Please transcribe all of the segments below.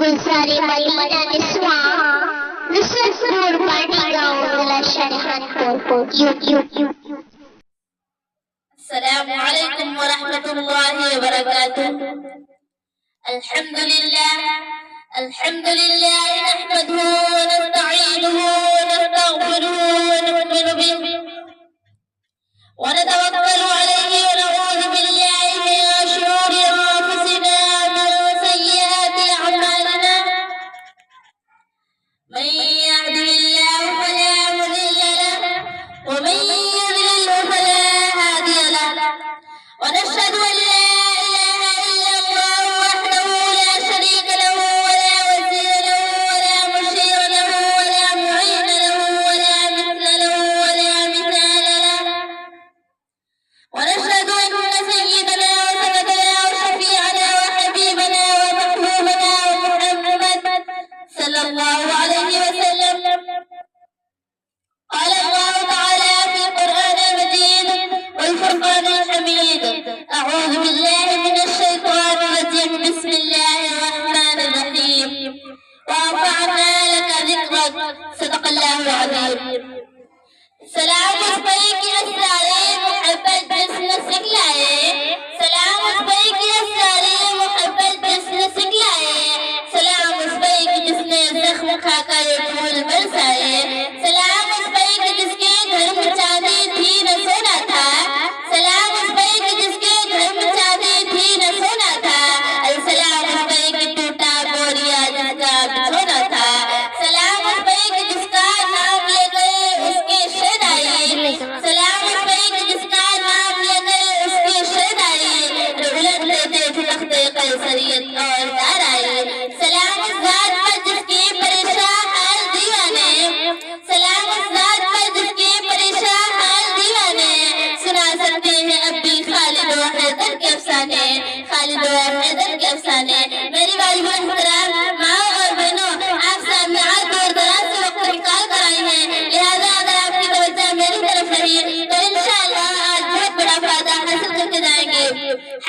گلزار مدینہ نسواں نصرت نور party گاؤں ضلع شاہجہان پور السلام علیکم ورحمۃ اللہ وبرکاتہ. الحمد للہ نحمده ونستعینه ونستغفره ونؤمن به ونتوکل علیہ ونعوذ باللہ من شرور انفسنا ومن سیئات اعمالنا. من يهده الله فلا مضل له ومن يضلل فلا هادي له. ونشهد أن لا إله إلا الله وحده لا شريك له ولا وزير له ولا مشير له ولا معين له ولا مثل له ولا مثال له. ونشهد أن سيدنا وسندنا وشفيعنا وحبيبنا ومحبوبنا محمد صلى الله عليه وسلم قال الله تعالى في القرآن المجيد والفرقان الحميد: أعوذ بالله من الشيطان الرجيم. بسم الله الرحمن الرحيم. ورفعنا لك ذكرك. صدق الله العظيم. سلام اس بھائی کی اسرارِ محبت جس نے سکھلائے. سلام اس بھائی کی اسرارِ محبت جس نے سکھلائے. سلام اس بھائی کی جس نے زخم کھا کر پھول برسائے. سلام اس بھائی کی جس کے گھر میں چاندی تھی نہ سونا تھا. سلام اس بھائی کی جس کے گھر میں چاندی تھی نہ سونا تھا. سلام اس بھائی کی ٹوٹا بوریا جس کا بچھونا تھا. سلام اس بھائی کی جس کا نام لے گئے اس کے شہد آئی. سلام اس بھائی کی جس کا نام لے گئے اس کے شہد آئی. الٹ لیتے تھے تخت قیصریت اور دار آئی. سلام اس ذات پر جس کے پریشان حال دیوانے. سلام اس ذات پر جس کے پریشان حال دیوانے. سنا سکتے ہیں اب بھی خالد و حیدر کے افسانے. خالد و حیدر کے افسانے. میری والدہ محترم ماں اور بہنوں، آپ سامنے آج دور دراز سے وقت نکال کر آئی ہیں، لہذا اگر آپ کی توجہ میری طرف رہی تو انشاءاللہ آج بہت بڑا فائدہ حاصل کر کے جائیں گے.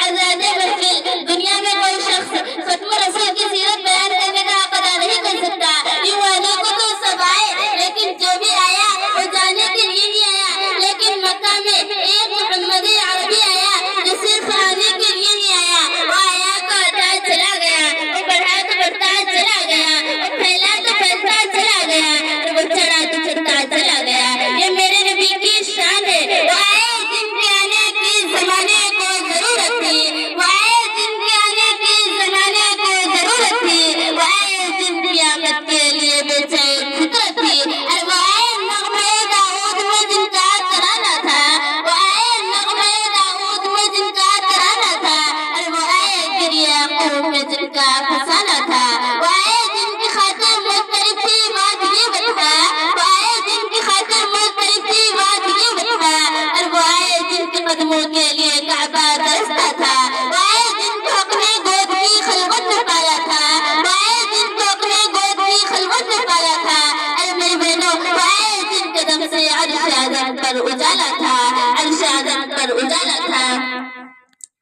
حضرات محفل، دنیا میں کوئی شخص ختم رسول کی سیرت بیان کرنے کا عقیدہ نہیں کر سکتا. یوں آنے کو تو سب آئے، لیکن جو بھی آیا وہ جانے کے لیے ہی آیا. لیکن مکہ میں ایک محمد عربی آیا جو صرف آنے کے لیے نہیں آیا. وہ آیا تو آتا چلا گیا، وہ بڑھا تو بڑھتا چلا گیا، وہ پھیلا تو پھیلتا چلا گیا، وہ چڑھا تو چڑھتا چلا گیا. یہ میرے نبی کی شان ہے. وہ آئے جن کے آنے کی زمانے کو ضرورت تھی. وہ آئے جن کے آنے کی زمانے کو ضرورت تھی. وہ آئے جن کی آمد کے لیے بے چین فطرت تھی. اور وہ آئے نغمے داؤد میں جن کا ترانہ تھا. وہ آئے نغمے داؤد میں جن کا ترانہ تھا. اور وہ آئے گریہ یعقوب میں جن کا فسانہ تھا. وہ آئے جن کی خاطر مختلف تھی وادی وطفا. وہ آئے جن کی خاطر مختلف تھی وادی وطفا. اور وہ آئے جن کے قدموں کے لیے کعبہ درستہ تھا. وہ آئے جن کو اپنے گود کی خلوت میں پایا تھا. وہ آئے جن کو اپنے گود کی خلوت میں پایا تھا. اے میری بہنوں، وہ آئے جن کے دم سے عرش اعظم پر اجالا تھا. عرش اعظم پر اجالا تھا.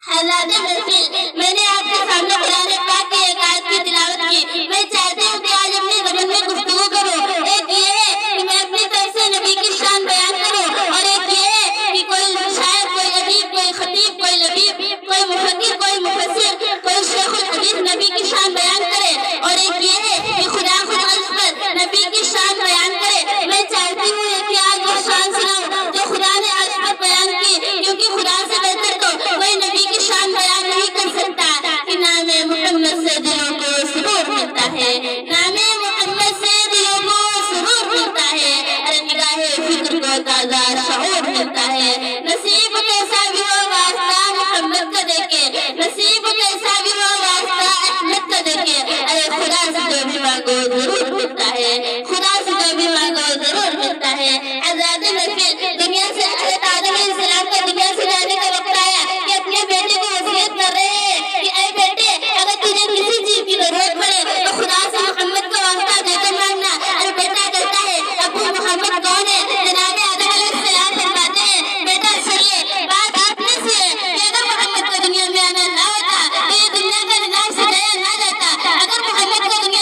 حضرات محفل، میں نے آپ کے سامنے قرآن پاک کی ایک آیت کی تلاوت کی. میں چاہتی ہوں کہ آج اپنی زبان میں گفتگو کروں. ایک یہ ہے کہ میں اپنی طرف سے نبی کی شان بیان کروں، اور ایک یہ ہے کہ کوئی شاعر، کوئی ادیب، کوئی خطیب، کوئی لبیب، کوئی مفکر، کوئی مفسر، کوئی شیخ الحدیث نبی کی شان بیان کرے. اور ایک یہ ہے کہ خدا خود عرش پر نبی کی شان بیان کرے. میں چاہتی ہوں کہ آج وہ شان سناؤں جو خدا نے عرش پر بیان کی، کیونکہ خدا سے بہتر تو کوئی نبی کی شان بیان نہیں کر سکتا. کہ نام محمد سے دلوں کو سرور ملتا ہے. نام محمد سے دلوں کو سرور ملتا ہے. اور نگاہ فکر کو تازہ شعور ملتا ہے. نصیب کیسا بھی ہو واسطہ محمد کا دیکھے. نصیب کیسا بھی ہو واسطہ احمد کا دیکھے. ارے خدا سے جو بھی مانگو ضرور ملتا ہے. خدا سے جو بھی مانگو ضرور ملتا ہے. حضرات محفل، دنیا سے حضرت آدم علیہ السلام کا دنیا سے جانے کا وقت آیا کہ اپنے بیٹے کو وصیت کر رہے ہیں کہ اے بیٹے، اگر تجھے کسی چیز کی ضرورت پڑے تو خدا سے محمد کا واسطہ دے کر مانگنا. اور بیٹا کہتا ہے ابو محمد کون ہے؟ جناب آدم علیہ السلام فرماتے ہیں بیٹا سنیے، بات آپ نے سے کہ اگر محمد کو دنیا میں آنا نہ ہوتا تو یہ دنیا کا نظام سے نہ جاتا. اگر محمد کو دنیا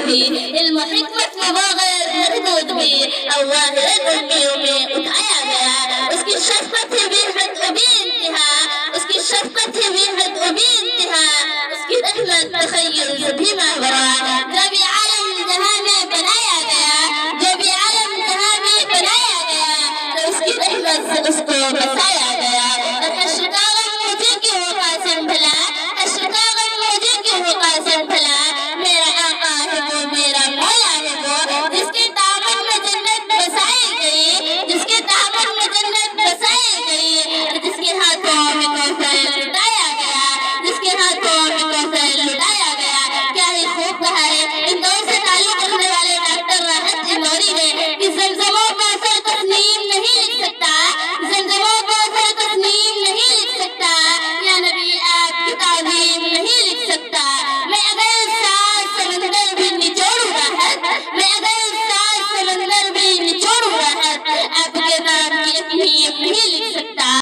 بھی